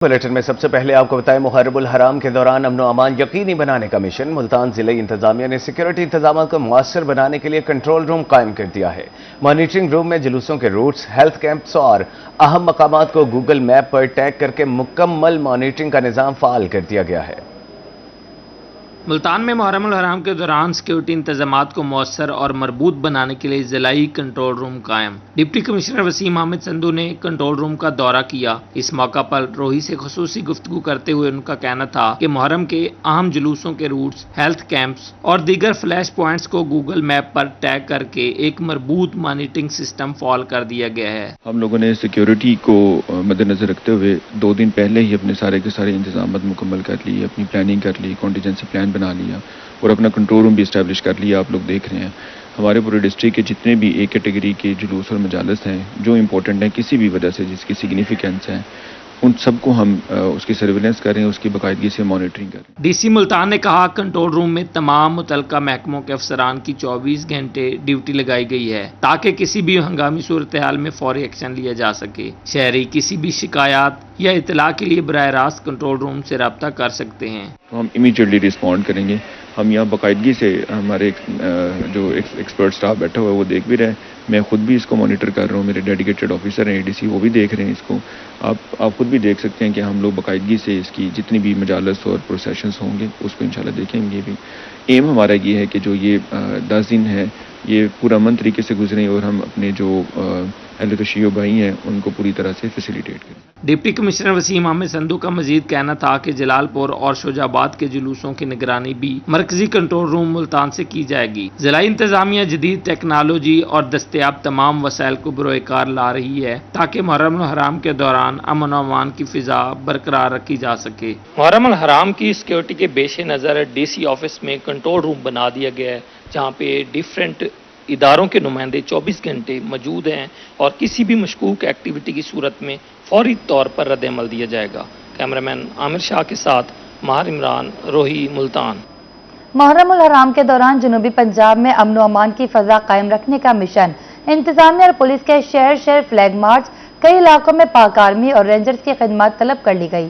Bulletin में सबसे पहले आपको बताएं, मुहर्रम उल हराम के दौरान अमन व अमान यकीनी बनाने का मिशन मुल्तान जिले इंतजामिया ने सिक्योरिटी इंतजाम को मुअस्सर बनाने के लिए कंट्रोल रूम कायम कर दिया है। मॉनिटरिंग रूम में जुलूसों के रूट्स, हेल्थ कैंप्स और अहम मकामात को गूगल मैप पर टैग करके मुकम्मल मॉनिटरिंग का निजाम फाल कर दिया गया है। मुल्तान में मुहर्रम उल हराम के दौरान सिक्योरिटी इंतजामात को मौसर और मरबूत बनाने के लिए जिलाई कंट्रोल रूम कायम। डिप्टी कमिश्नर वसीम अहमद संधू ने कंट्रोल रूम का दौरा किया। इस मौका पर रोही से खुसूसी गुफ्तगू करते हुए उनका कहना था कि मुहर्रम के अहम जुलूसों के रूट्स, हेल्थ कैंप्स और दीगर फ्लैश पॉइंट्स को गूगल मैप पर टैग करके एक मरबूत मॉनिटरिंग सिस्टम फॉल कर दिया गया है। हम लोगों ने सिक्योरिटी को मद्देनजर रखते हुए 2 दिन पहले ही अपने सारे के सारे इंतजाम मुकम्मल कर लिए, अपनी प्लानिंग कर ली, कॉन्टीजेंसी प्लान बना लिया और अपना कंट्रोल रूम भी इस्टेब्लिश कर लिया। आप लोग देख रहे हैं हमारे पूरे डिस्ट्रिक्ट के जितने भी एक कैटेगरी के जुलूस और मजालस हैं जो इम्पोर्टेंट हैं किसी भी वजह से, जिसकी सिग्निफिकेंस है, उन सबको हम उसकी सर्विलेंस कर रहे हैं, उसकी बाकायदगी से मॉनिटरिंग कर रहे हैं। डीसी मुल्तान ने कहा कंट्रोल रूम में तमाम मुतलका महकमों के अफसरान की 24 घंटे ड्यूटी लगाई गई है ताकि किसी भी हंगामी सूरत हाल में फौरी एक्शन लिया जा सके। शहरी किसी भी शिकायत या इतला के लिए बराह रास्त कंट्रोल रूम से रब्ता कर सकते हैं। तो हम इमीडिएटली रिस्पॉन्ड करेंगे। हम यहाँ बाकायदगी से हमारे जो एक्सपर्ट स्टाफ बैठा हुआ है वो देख भी रहे हैं, मैं खुद भी इसको मॉनिटर कर रहा हूँ, मेरे डेडिकेटेड ऑफिसर हैं एडीसी वो भी देख रहे हैं इसको। आप खुद भी देख सकते हैं कि हम लोग बाकायदगी से इसकी जितनी भी मजालस और प्रोसेशंस होंगे उसको इंशाल्लाह देखेंगे भी। एम हमारा ये है कि जो ये 10 दिन है ये पूरा अमन तरीके से गुजरें और हम अपने जो अहले तशय्युअ भाई हैं उनको पूरी तरह से फैसिलिटेट करें। डिप्टी कमिश्नर वसीम अहमद संधू का मजीद कहना था कि जलालपुर और शोजाबाद के जुलूसों की निगरानी भी मरकजी कंट्रोल रूम मुल्तान से की जाएगी। जिला इंतजामिया जदीद टेक्नोलॉजी और दस्तयाब तमाम वसाइल को बरोकार ला रही है ताकि मुहर्रम उल हराम के दौरान अमन व अमान की फिजा बरकरार रखी जा सके। मुहर्रम उल हराम की सिक्योरिटी के पेश नज़र डीसी ऑफिस में कंट्रोल रूम बना दिया गया है जहाँ पे डिफरेंट इदारों के नुमाइंदे 24 घंटे मौजूद हैं और किसी भी मशकूक एक्टिविटी की सूरत में फौरी तौर पर रद्द-ए-अमल दिया जाएगा। कैमरामैन आमिर शाह के साथ माहर इमरान, रोही, मुल्तान। मुहर्रम उल हराम के दौरान जनूबी पंजाब में अमन व अमान की फजा कायम रखने का मिशन इंतजामिया और पुलिस के शहर शहर फ्लैग मार्च, कई इलाकों में पाक आर्मी और रेंजर्स की खिदमत तलब कर ली गई।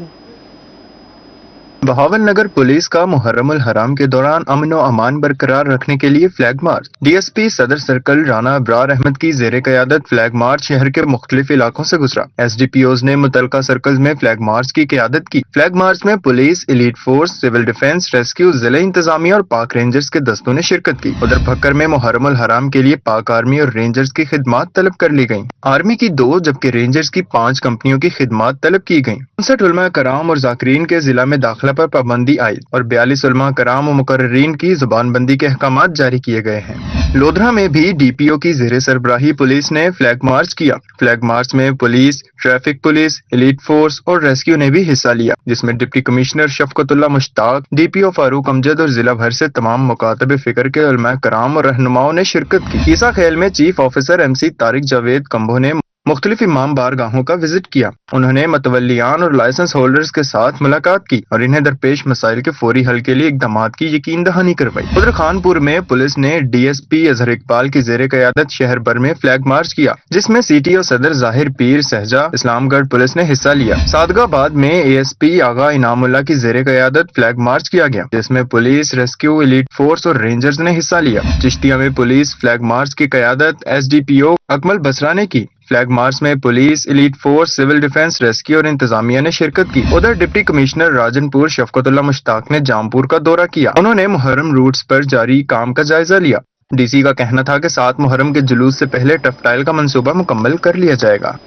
बहावल नगर पुलिस का मुहर्रम उल हराम के दौरान अमन व अमान बरकरार रखने के लिए फ्लैग मार्च। डीएसपी सदर सर्कल राना अबरार अहमद की जेर क़यादत फ्लैग मार्च शहर के मुख्तलिफ इलाकों से गुजरा। एसडीपीओज ने मुतलका सर्कल्स में फ्लैग मार्च की क़यादत की। फ्लैग मार्च में police, elite force, civil defence, rescue, जिले इंतजामिया और पाक रेंजर्स के दस्तों ने शिरकत की। उधर भक्कर में मुहर्रम उल हराम के लिए पाक आर्मी और रेंजर्स की खिदमत तलब कर ली गयी। आर्मी की 2 जबकि रेंजर्स की 5 कंपनियों की खिदमत तलब की गयी। 59 उलमा कराम और जाकिरीन के जिला में दाखिला पर पाबंदी आई और 42 उलमा कराम और मुकर्ररीन की जुबानबंदी के अहकामात जारी किए गए हैं। लोधरा में भी डीपीओ की जेर सरबराही पुलिस ने फ्लैग मार्च किया। फ्लैग मार्च में police, traffic police, elite force और रेस्क्यू ने भी हिस्सा लिया, जिसमें deputy commissioner Shafqatullah Mushtaq, DPO Farooq Amjad और जिला भर से तमाम मुकातब फिक्र के उलमा कराम और रहनुमाओं ने शिरकत की। ईसा खेल में chief officer MC Tariq Javed combo ने मुख्तलिफ इमाम बारगाहों का विजिट किया। उन्होंने मतवल्लियान और लाइसेंस होल्डर्स के साथ मुलाकात की और इन्हें दरपेश मसाइल के फौरी हल के लिए इक़दामात की यकीन दहानी करवाई। उधर खानपुर में पुलिस ने डीएसपी अजहर इकबाल की जेर क़यादत शहर भर में फ्लैग मार्च किया, जिसमें सीटीओ सदर जाहिर पीर सहजा इस्लामगढ़ पुलिस ने हिस्सा लिया। सादगाबाद में एएसपी आगा इनामुल्लाह की जेर क़यादत फ्लैग मार्च किया गया, जिसमें पुलिस, रेस्क्यू, एलीट फोर्स और रेंजर्स ने हिस्सा लिया। चिश्तिया में पुलिस फ्लैग मार्च की क़यादत एसडीपीओ अकमल बसरा ने की। फ्लैग मार्च में police, elite force, civil defence, rescue और इंतजामिया ने शिरकत की। उधर डिप्टी कमिश्नर राजनपुर शफकतुल्ला मुश्ताक ने जामपुर का दौरा किया। उन्होंने मुहर्रम रूट्स पर जारी काम का जायजा लिया। डीसी का कहना था कि 7 मुहर्रम के जुलूस से पहले टफटाइल का मंसूबा मुकम्मल कर लिया जाएगा।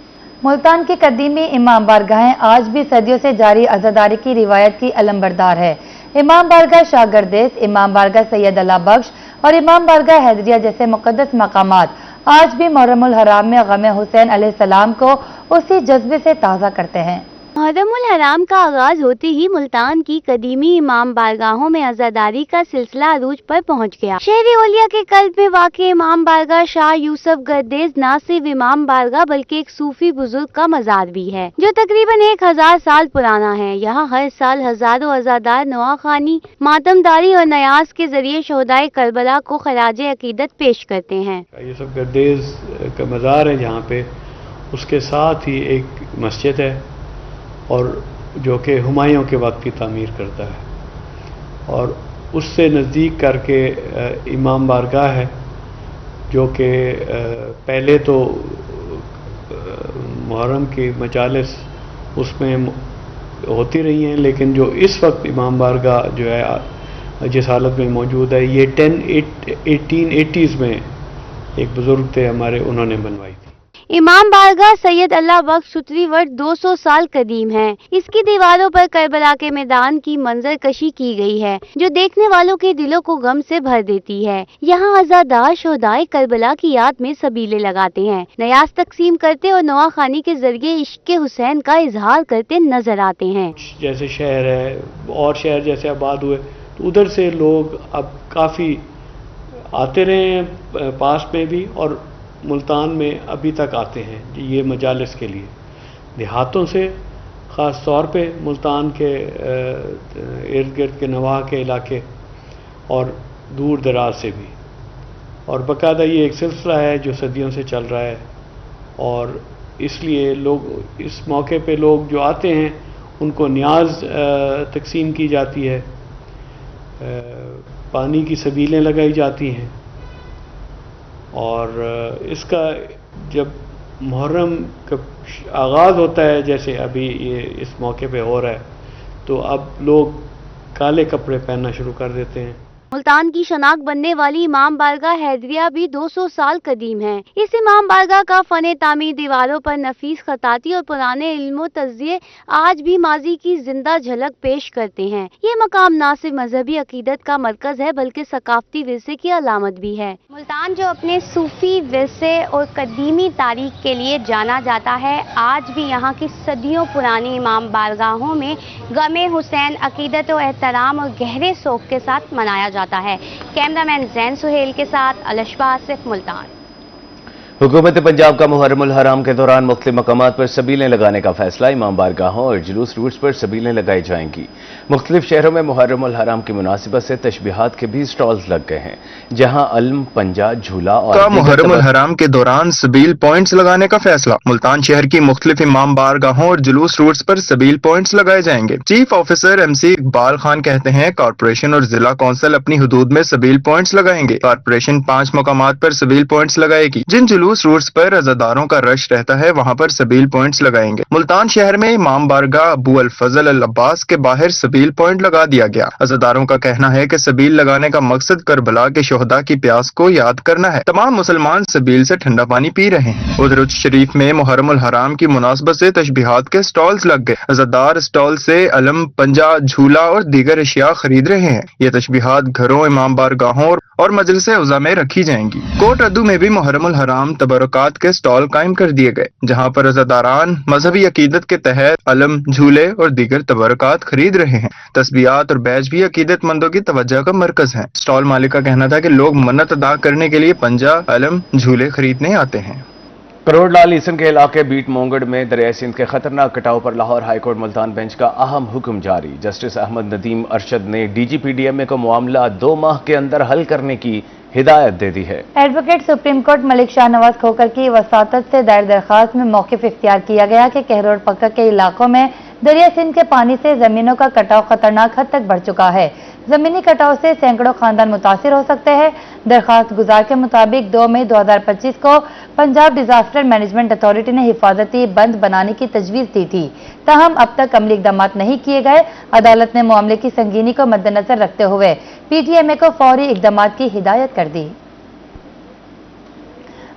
मुल्तान की कदीमी इमाम बारगाहें आज भी सदियों से जारी अज़ादारी की रिवायत की अलंबरदार है। इमाम बारगाह शाह गर्देस, इमाम बारगाह सैयद अल्लाह बख्श और इमाम बारगाह हैदरिया जैसे मुक़द्दस मकामात आज भी मुहर्रम उल हराम में गम हुसैन अलैहिस्सलाम को उसी जज्बे से ताज़ा करते हैं। मुहर्रम उल हराम का आगाज होते ही मुल्तान की कदीमी इमाम बारगाहों में अज़ादारी का सिलसिला अरूज पर पहुंच गया। शहरी औलिया के कल्ब में वाक़े इमाम बारगाह शाह यूसुफ गर्देज न सिर्फ इमाम बारगाह बल्कि एक सूफी बुजुर्ग का मजार भी है जो तकरीबन 1000 साल पुराना है। यहाँ हर साल हजारों अज़ादार नवाखानी, मातमदारी और नयाज के जरिए शोहदाए करबला को खराजे अकीदत पेश करते हैं। यूसुफ गर्देज का मजार है जहाँ पे, उसके साथ ही एक मस्जिद है और जो कि हुमायूं के वक्त की तामीर करता है, और उससे नज़दीक करके इमाम बारगाह है, जो कि पहले तो मुहर्रम की मजालिस उसमें होती रही हैं, लेकिन जो इस वक्त इमाम बारगाह जो है जिस हालत में मौजूद है, ये 1880s में एक बुज़ुर्ग थे हमारे, उन्होंने बनवाई थी। इमाम बारगाह सैयद अल्लाह बख्श सूत्री वर्ष 200 साल कदीम है। इसकी दीवारों पर करबला के मैदान की मंजर कशी की गई है, जो देखने वालों के दिलों को गम से भर देती है। यहाँ अज़ादार शोहदाए करबला की याद में सबीले लगाते हैं, नयाज तकसीम करते और नवाखानी के जरिए इश्क़ हुसैन का इजहार करते नजर आते हैं। जैसे शहर है और शहर जैसे आबाद हुए, तो उधर से लोग अब काफ़ी आते रहे हैं, पास में भी और मुल्तान में अभी तक आते हैं ये मजालिस के लिए, देहातों से ख़ास तौर पे मुल्तान के इर्द गिर्द के नवाह के इलाके और दूर दराज से भी, और बाकायदा ये एक सिलसिला है जो सदियों से चल रहा है, और इसलिए लोग इस मौके पे लोग जो आते हैं उनको न्याज तकसीम की जाती है, पानी की सबीलें लगाई जाती हैं, और इसका जब मुहर्रम का आगाज़ होता है, जैसे अभी ये इस मौके पे हो रहा है, तो अब लोग काले कपड़े पहनना शुरू कर देते हैं। मुल्तान की शनाख्त बनने वाली इमाम बारगाह हैदरिया भी 200 साल कदीम है। इस इमाम बारगाह का फन तामीर, दीवारों पर नफीस खताती और पुराने इल्मो तज़्ज़िये आज भी माजी की जिंदा झलक पेश करते हैं। ये मकाम न सिर्फ मजहबी अकीदत का मरकज है, बल्कि सकाफती विरसे की अलामत भी है। मुल्तान जो अपने सूफी विरसे और कदीमी तारीख के लिए जाना जाता है, आज भी यहाँ की सदियों पुरानी इमाम बारगाहों में गमे हुसैन अकीदत और एहतराम और गहरे शौक के साथ मनाया जाता है। कैमरामैन जैन सुहेल के साथ अलशबा आसिफ, मुल्तान। हुकूमत पंजाब का मुहर्रमुल हराम के दौरान मुख्तलिफ मकामात पर सबीलें लगाने का फैसला, इमाम बारगाहों और जुलूस रूट्स पर सबीलें लगाई जाएंगी। मुख्तलिफ शहरों में मुहर्रमुल हराम की मुनासिबत से तशबीहात के भी स्टॉल्स लग गए हैं, जहां अल्म, पंजा, झूला और मुहर्रमुल हराम के दौरान सबील पॉइंट्स लगाने का फैसला। मुल्तान शहर की मुख्तलिफ इमाम बारगाहों और जुलूस रूट्स पर सबील पॉइंट्स लगाए जाएंगे। Chief officer MC Iqbal Khan कहते हैं, कॉर्पोरेशन और जिला कौंसिल अपनी हुदूद में सबील पॉइंट्स लगाएंगे। कॉर्पोरेशन 5 मकामात पर सबील पॉइंट्स लगाएगी। जिन जुलूस रूट्स पर अज़ादारों का रश रहता है, वहां पर सबील पॉइंट्स लगाएंगे। मुल्तान शहर में इमाम बारगाह अबू अल फजल अल अब्बास के बाहर सबील पॉइंट लगा दिया गया। अज़ादारों का कहना है कि सबील लगाने का मकसद करबला के शोहदा की प्यास को याद करना है। तमाम मुसलमान सबील से ठंडा पानी पी रहे हैं। उधर उच्च शरीफ में मुहर्रमुल हराम की मुनासबत से तशबीहात के स्टॉल्स लग गए। अज़ादार स्टॉल से अलम, पंजा, झूला और दीगर अशिया खरीद रहे हैं। ये तशबीहात घरों, इमाम बारगाहों और मजलिस उज़ा में रखी जाएंगी। कोट अद्दू में भी मुहर्रमुल हराम तबरुकात के स्टॉल कायम कर दिए गए, जहां पर अज़ादारान मजहबी अकीदत के तहत अलम, झूले और दीगर तबरुकात खरीद रहे हैं। तस्बीहात और बैच भी अकीदतमंदों की तवज्जो का मरकज है। स्टॉल मालिक का कहना था कि लोग मन्नत अदा करने के लिए पंजा, अलम, झूले खरीदने आते हैं। करोड़ लाल ईसन के इलाके बीट मोंगड़ में दरियाई सिंध के खतरनाक कटाव पर लाहौर हाईकोर्ट मुल्तान बेंच का अहम हुक्म जारी। जस्टिस अहमद नदीम अरशद ने DGPDMA को मामला 2 माह के अंदर हल करने की हिदायत दे दी है। Advocate supreme court Malik Shahnawaz Khokhar की वसातत से दायर दरखास्त में मौक़िफ़ इख्तियार किया गया कि कहरोड पक्का के इलाकों में दरिया सिंध के पानी से जमीनों का कटाव खतरनाक हद तक बढ़ चुका है। जमीनी कटाव से सैकड़ों खानदान मुतासिर हो सकते हैं। दरखास्त गुजार के मुताबिक 2 मई 2025 को पंजाब डिजास्टर मैनेजमेंट अथॉरिटी ने हिफाजती बंद बनाने की तजवीज़ दी थी, ताहम अब तक अमली इक़दाम नहीं किए गए। अदालत ने मामले की संगीनी को मद्देनजर रखते हुए PTMA को फौरी इक़दाम की हिदायत कर दी।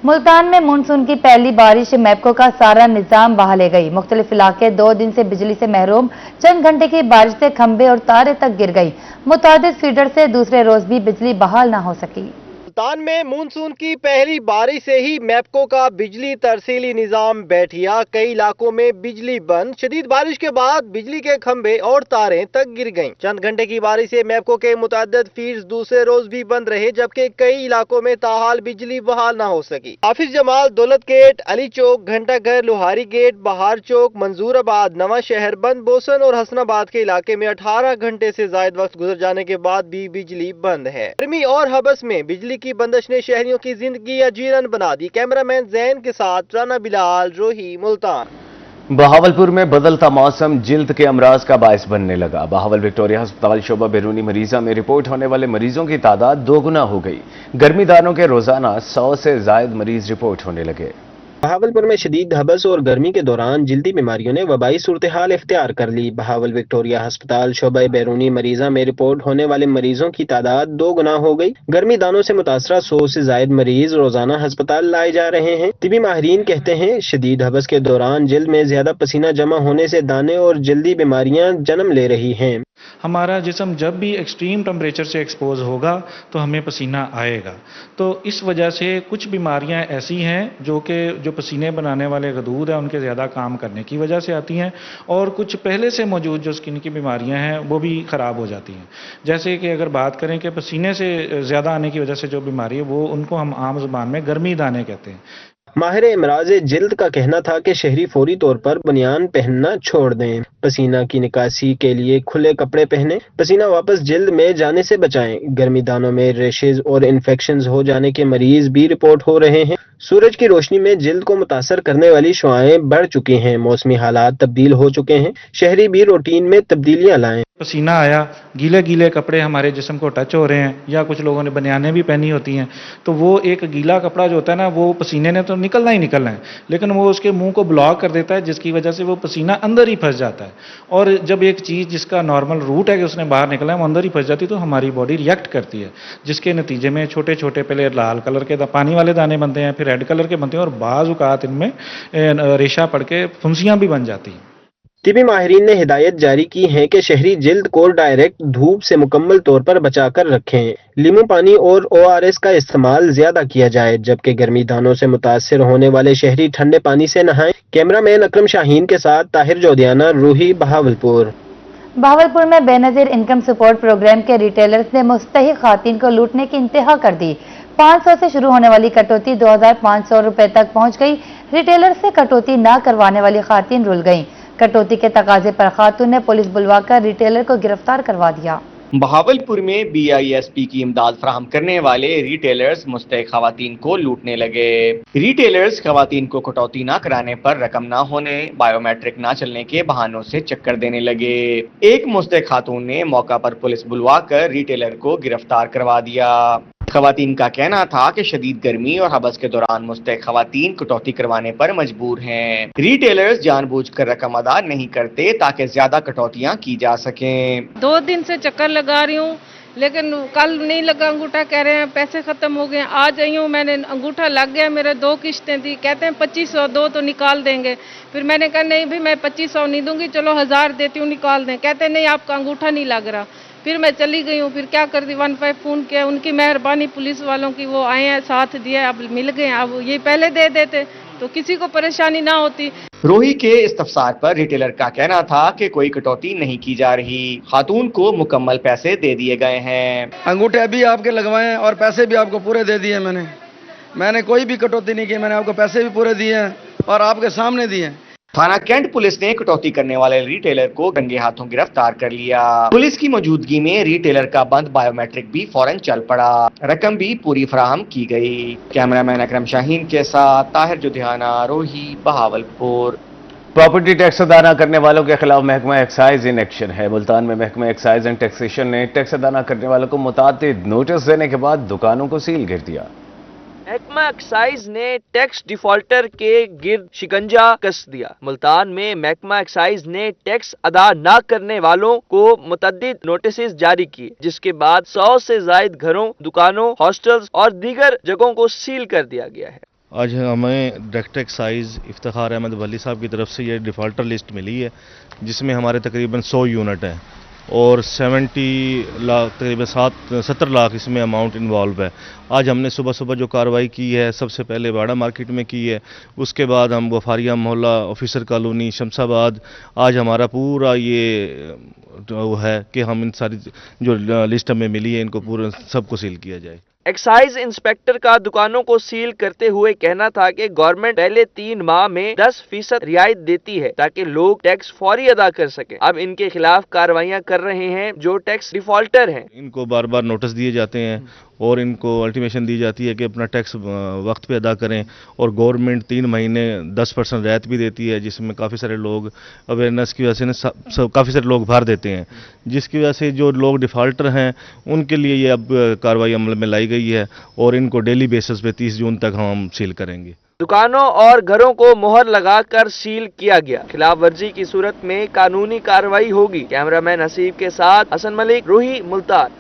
मुल्तान में मानसून की पहली बारिश मैपको का सारा निजाम बहा ले गई। मुख्तलिफ इलाके 2 दिन से बिजली से महरूम। चंद घंटे की बारिश से खंबे और तारे तक गिर गई। मुतादिद फीडर से दूसरे रोज भी बिजली बहाल न हो सकी। मुल्तान में मानसून की पहली बारिश से ही मैपको का बिजली तरसीली निजाम बैठिया। कई इलाकों में बिजली बंद। शदीद बारिश के बाद बिजली के खंभे और तारें तक गिर गईं। चंद घंटे की बारिश से मैपको के मुतअद्दिद फीड्स दूसरे रोज भी बंद रहे, जबकि कई इलाकों में ताहाल बिजली बहाल न हो सकी। हाफिज जमाल, दौलत गेट, अली चौक, घंटा घर, लोहारी गेट, बहार चौक, मंजूराबाद, नवा शहर, बंद बोसन और हसनाबाद के इलाके में 18 घंटे से ज्यादा वक्त गुजर जाने के बाद भी बिजली बंद है। गर्मी और हबस में बिजली की बंदिश ने शहरियों की जिंदगी अजीरन बना दी। कैमरामैन जैन के साथ राना बिलाल, रोही, मुल्तान। बहावलपुर में बदलता मौसम जिल्द के अमराज का बायस बनने लगा। बहावल विक्टोरिया अस्पताल शोबा बैरूनी मरीजा में रिपोर्ट होने वाले मरीजों की तादाद दोगुना हो गई। गर्मीदानों के रोजाना 100 से जायद मरीज रिपोर्ट होने लगे। बहावलपुर में शदीद हबस और गर्मी के दौरान जिल्दी बीमारियों ने वबाई सूरत हाल इख्तियार कर ली। बहावल विक्टोरिया अस्पताल शोबा बैरूनी मरीजा में रिपोर्ट होने वाले मरीजों की तादाद 2 गुना हो गई। गर्मी दानों से मुतासरा 100 से जायद मरीज रोजाना अस्पताल लाए जा रहे हैं। तिबी माहिरीन कहते हैं शदीद हबस के दौरान जिल्द में ज्यादा पसीना जमा होने से दाने और जल्दी बीमारियां जन्म ले रही हैं। हमारा जिस्म जब भी एक्सट्रीम टेम्परेचर से एक्सपोज होगा तो हमें पसीना आएगा। तो इस वजह से कुछ बीमारियां ऐसी हैं जो पसीने बनाने वाले गदूद हैं उनके ज़्यादा काम करने की वजह से आती हैं, और कुछ पहले से मौजूद जो स्किन की बीमारियां हैं वो भी ख़राब हो जाती हैं। जैसे कि अगर बात करें कि पसीने से ज़्यादा आने की वजह से जो बीमारी है वो उनको हम आम ज़ुबान में गर्मी दाने कहते हैं। माहिर इमराज जिल्द का कहना था कि शहरी फौरी तौर पर बनियान पहनना छोड़ दें। पसीना की निकासी के लिए खुले कपड़े पहनें। पसीना वापस जिल्द में जाने से बचाएं। गर्मी दानों में रेशेज और इन्फेक्शंस हो जाने के मरीज भी रिपोर्ट हो रहे हैं। सूरज की रोशनी में जिल्द को मुतासर करने वाली शुआएं बढ़ चुकी हैं। मौसमी हालात तब्दील हो चुके हैं। शहरी भी रूटीन में तब्दीलियां लाएं। पसीना आया, गीले गीले कपड़े हमारे जिस्म को टच हो रहे हैं, या कुछ लोगों ने बनियानें भी पहनी होती हैं, तो वो एक गीला कपड़ा जो होता है ना, वो पसीने ने तो निकलना ही निकलना है, लेकिन वो उसके मुंह को ब्लॉक कर देता है, जिसकी वजह से वो पसीना अंदर ही फंस जाता है। और जब एक चीज़ जिसका नॉर्मल रूट है कि उसने बाहर निकला है वो अंदर ही फंस जाती है, तो हमारी बॉडी रिएक्ट करती है, जिसके नतीजे में छोटे छोटे पहले लाल कलर के पानी वाले दाने बनते हैं, फिर रेड कलर के बनते हैं, और बाज़ औक़ात इनमें रेशा पड़ के फुंसियाँ भी बन जाती हैं। तिबी माहिरीन ने हिदायत जारी की है कि शहरी जिल्द को डायरेक्ट धूप से मुकम्मल तौर पर बचाकर रखें। लीमू पानी और ORS का इस्तेमाल ज्यादा किया जाए, जबकि गर्मी दानों से मुतासिर होने वाले शहरी ठंडे पानी से नहाएं। कैमरामैन अकरम शाहीन के साथ ताहिर जोदियाना, रूही, बहावलपुर। बहावलपुर में बेनजीर इनकम सपोर्ट प्रोग्राम के रिटेलर्स ने मुस्तहिक खातिन को लूटने की इंतहा कर दी। 500 से शुरू होने वाली कटौती 2500 रुपए तक पहुंच गई। रिटेलर से कटौती न करवाने वाली खातिन रुल गईं। कटौती के तकाजे पर खातून ने पुलिस बुलवाकर रिटेलर को गिरफ्तार करवा दिया। बहावलपुर में BISP की इमदाद फराहम करने वाले रिटेलर्स मुस्तहिक खवातीन को लूटने लगे। रिटेलर्स खवातीन को कटौती न कराने पर रकम न होने, बायोमेट्रिक न चलने के बहानों से चक्कर देने लगे। एक मुस्तहिक खातून ने मौका पर पुलिस बुलवाकर रिटेलर को गिरफ्तार करवा दिया। खवातीन का कहना था कि शदीद गर्मी और हबस के दौरान मुस्तहिक खवातीन कटौती करवाने पर मजबूर हैं। रिटेलर्स जानबूझकर रकम अदा नहीं करते ताकि ज्यादा कटौतियां की जा सकें। 2 दिन से चक्कर लगा रही हूँ, लेकिन कल नहीं लगा अंगूठा, कह रहे हैं पैसे खत्म हो गए। आज आई हूँ, मैंने अंगूठा लग गया, मेरे 2 किश्तें थी, कहते हैं 2500 दो तो निकाल देंगे। फिर मैंने कहा नहीं भी मैं 2500 नहीं दूंगी, चलो 1000 देती हूँ, निकाल दें। कहते नहीं आपका अंगूठा नहीं लग रहा। फिर मैं चली गई हूँ। फिर क्या कर दी, 15 फोन किया, उनकी मेहरबानी पुलिस वालों की, वो आए हैं, साथ दिया, अब मिल गए। अब ये पहले दे देते तो किसी को परेशानी ना होती। रोही के इस्तफसार पर रिटेलर का कहना था कि कोई कटौती नहीं की जा रही। खातून को मुकम्मल पैसे दे दिए गए हैं। अंगूठे भी आपके लगवाए हैं और पैसे भी आपको पूरे दे दिए। मैंने कोई भी कटौती नहीं की, मैंने आपको पैसे भी पूरे दिए हैं और आपके सामने दिए हैं। थाना कैंट पुलिस ने कटौती करने वाले रिटेलर को रंगे हाथों गिरफ्तार कर लिया। पुलिस की मौजूदगी में रिटेलर का बंद बायोमेट्रिक भी फौरन चल पड़ा। रकम भी पूरी फराहम की गई। कैमरामैन अकरम शाहीन के साथ ताहिर जोधियाना, रोही, बहावलपुर। प्रॉपर्टी टैक्स अदा न करने वालों के खिलाफ महकमा एक्साइज इन एक्शन है। मुल्तान में महकमा एक्साइज एंड टैक्सेशन ने टैक्स अदा न करने वालों को मुतादिद नोटिस देने के बाद दुकानों को सील कर दिया। महकमा एक्साइज ने टैक्स डिफॉल्टर के गिर्द शिकंजा कस दिया। मुल्तान में महकमा एक्साइज ने टैक्स अदा न करने वालों को मुतद्दिद नोटिस जारी किए, जिसके बाद 100 से जायद घरों, दुकानों, हॉस्टल्स और दीगर जगहों को सील कर दिया गया है। आज हमें डायरेक्टर एक्साइज इफ्तिखार अहमद वली साहब की तरफ से ये डिफ़ॉल्टर लिस्ट मिली है, जिसमें हमारे तकरीबन 100 यूनिट हैं और 70 लाख, तकरीबन 70 लाख इसमें अमाउंट इन्वॉल्व है। आज हमने सुबह सुबह जो कार्रवाई की है, सबसे पहले बाड़ा मार्केट में की है, उसके बाद हम वफारिया मोहल्ला, ऑफिसर कॉलोनी, शमशाबाद, आज हमारा पूरा ये वो है कि हम इन सारी जो लिस्ट हमें मिली है इनको पूरा सबको सील किया जाए। एक्साइज इंस्पेक्टर का दुकानों को सील करते हुए कहना था कि गवर्नमेंट पहले 3 माह में 10% रियायत देती है ताकि लोग टैक्स फौरी अदा कर सकें। अब इनके खिलाफ कार्रवाइयां कर रहे हैं जो टैक्स डिफॉल्टर हैं। इनको बार बार नोटिस दिए जाते हैं اور ان کو الٹیمیشن دی جاتی ہے کہ اپنا ٹیکس وقت پہ ادا کریں، اور گورنمنٹ 3 مہینے 10% رعایت بھی دیتی ہے، جس میں کافی سارے لوگ اویئرنیس کی وجہ سے کافی سارے لوگ بھر دیتے ہیں، جس کی وجہ سے جو لوگ ڈیفالٹر ہیں ان کے لیے یہ اب کارروائی عمل میں لائی گئی ہے، اور ان کو ڈیلی بیسس پہ 30 جون تک ہم سیل کریں گے۔ دکانوں اور گھروں کو مہر لگا کر سیل کیا گیا، خلاف ورزی کی صورت میں قانونی کارروائی ہوگی۔ کیمرہ مین حسیب کے ساتھ حسن ملک، روہی، ملتان۔